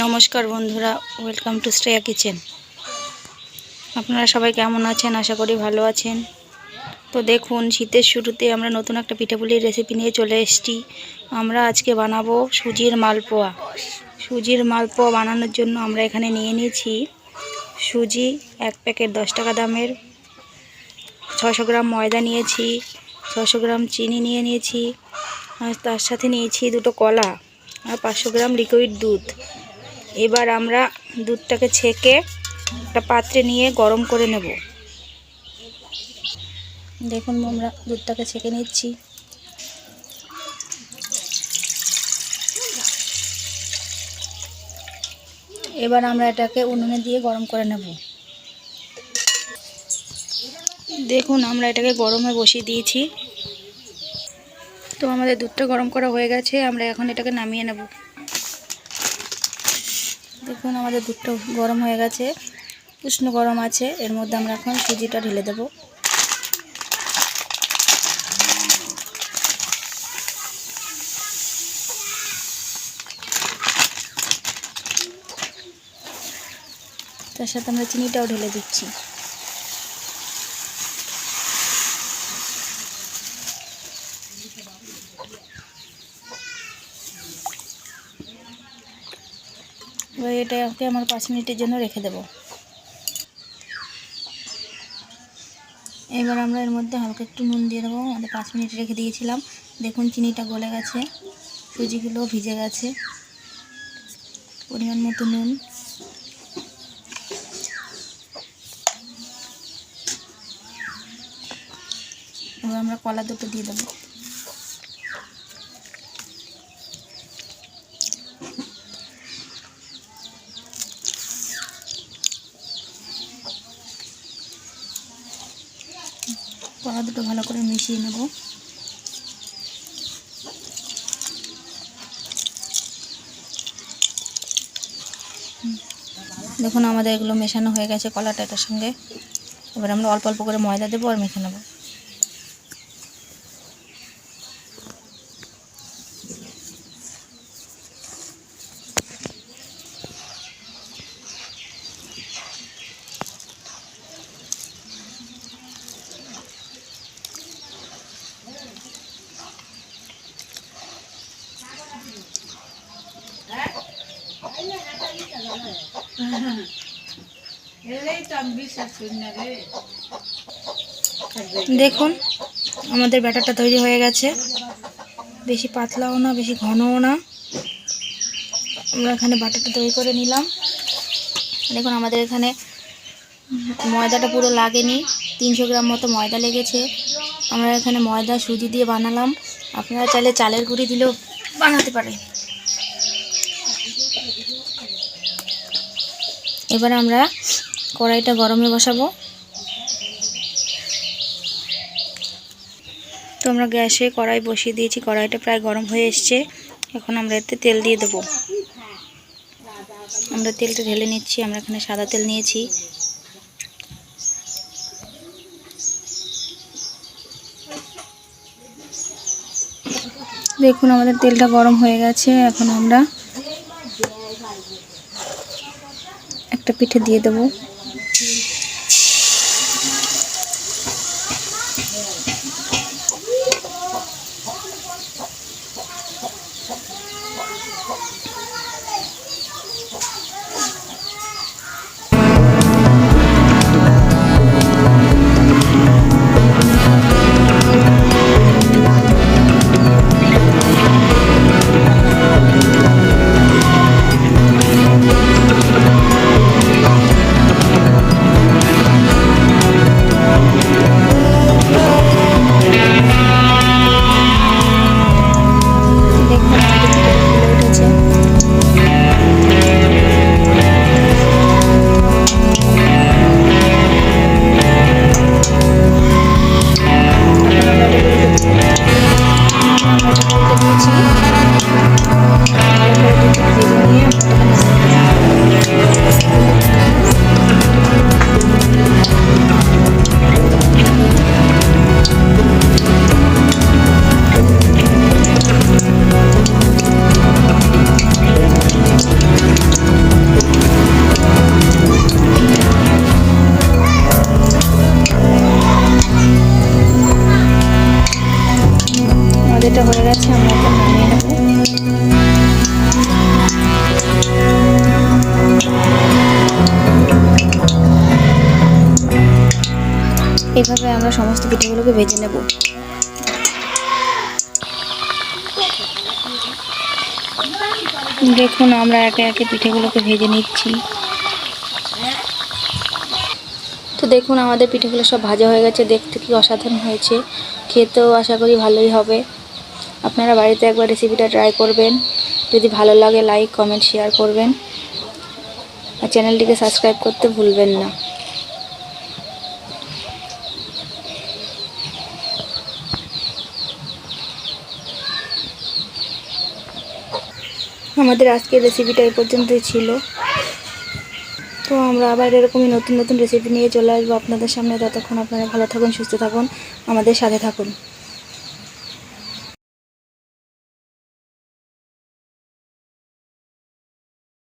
নমস্কার বন্ধুরা, welcome to Shreya kitchen. আপনারা সবাই কেমন আছেন? আশা করি ভালো আছেন। তো দেখুন, শীতের শুরুতে আমরা নতুন একটা পিঠাপুলির রেসিপি নিয়ে চলে এসেছি। আমরা আজকে বানাবো সুজির মালপোয়া। সুজির মালপোয়া বানানোর জন্য আমরা এখানে নিয়ে নিয়েছি সুজি 1 প্যাকেট 10 টাকা দামের, 600 গ্রাম ময়দা নিয়েছি, 600 গ্রাম চিনি নিয়ে নিয়েছি, আর তার সাথে নিয়েছি 2টো কলা আর 500 গ্রাম লিকুইড দুধ। এবার আমরা দুধটাকে ছেঁকে একটা পাত্রে নিয়ে গরম করে নেব। দেখুন, আমরা দুধটাকে ছেঁকে নিচ্ছি। এবার আমরা এটাকে উনুনে দিয়ে গরম করে নেব। দেখুন, আমরা এটাকে গরমে বসিয়ে দিয়েছি। তো আমাদের দুধটা গরম করা হয়ে গেছে, আমরা এখন এটাকে নামিয়ে নেব। দেখুন, আমাদের দুধটা গরম হয়ে গেছে, উষ্ণ গরম আছে। এর মধ্যে আমরা এখন সুজিটা ঢেলে দেব। তার সাথে আমরা চিনিটাও ঢেলে দিচ্ছি। এবার এটাকে আমার 5 মিনিটের জন্য রেখে দেব। এবার আমরা এর মধ্যে হালকা একটু নুন দিয়ে দেবো। আমাদের 5 মিনিট রেখে দিয়েছিলাম। দেখুন, চিনিটা গলে গেছে, সুজিগুলো ভিজে গেছে। পরিমাণ মতো নুন। এবার আমরা কলা দুটো দিয়ে দেবো। কলা দুটো ভালো করে মিশিয়ে নেব। দেখুন, আমাদের এগুলো মেশানো হয়ে গেছে কলাটা এটার সঙ্গে। এবার আমরা অল্প অল্প করে ময়দা দেবো আর মেখে নেব। দেখুন, আমাদের ব্যাটারটা তৈরি হয়ে গেছে। বেশি পাতলাও না, বেশি ঘনও না। আমরা এখানে ব্যাটারটা তৈরি করে নিলাম। দেখুন, আমাদের এখানে ময়দাটা পুরো লাগেনি, 300 গ্রাম মতো ময়দা লেগেছে। আমরা এখানে ময়দা সুজি দিয়ে বানালাম। আপনারা চাইলে চালের গুঁড়ি দিলেও বানাতে পারেন। এবার আমরা কড়াইটা গরমে বসাবো। তো আমরা গ্যাসে কড়াই বসিয়ে দিয়েছি, কড়াইটা প্রায় গরম হয়ে এসছে। এখন আমরা এতে তেল দিয়ে দেবো। আমরা তেলটা ঢেলে নিচ্ছি। আমরা এখানে সাদা তেল নিয়েছি। দেখুন, আমাদের তেলটা গরম হয়ে গেছে। এখন আমরা একটা পিঠে দিয়ে দেবো। এইভাবে আমরা সমস্ত পিঠেগুলোকে ভেজে নেব। দেখুন আমরা একে একে পিঠেগুলোকে ভেজে নিচ্ছি। তো দেখুন আমাদের পিঠেগুলো সব ভাজা হয়ে গেছে, দেখতে কি অসাধারণ হয়েছে, খেতেও আশা করি ভালোই হবে। আপনারা বাড়িতে একবার রেসিপিটা ট্রাই করবেন। যদি ভালো লাগে লাইক কমেন্ট শেয়ার করবেন আর চ্যানেলটিকে সাবস্ক্রাইব করতে ভুলবেন না। আমাদের আজকের রেসিপিটা এই পর্যন্তই ছিল। তো আমরা আবার এরকমই নতুন নতুন রেসিপি নিয়ে চলে আসবো আপনাদের সামনে। ততক্ষণ আপনারা ভালো থাকুন, সুস্থ থাকুন, আমাদের সাথে থাকুন।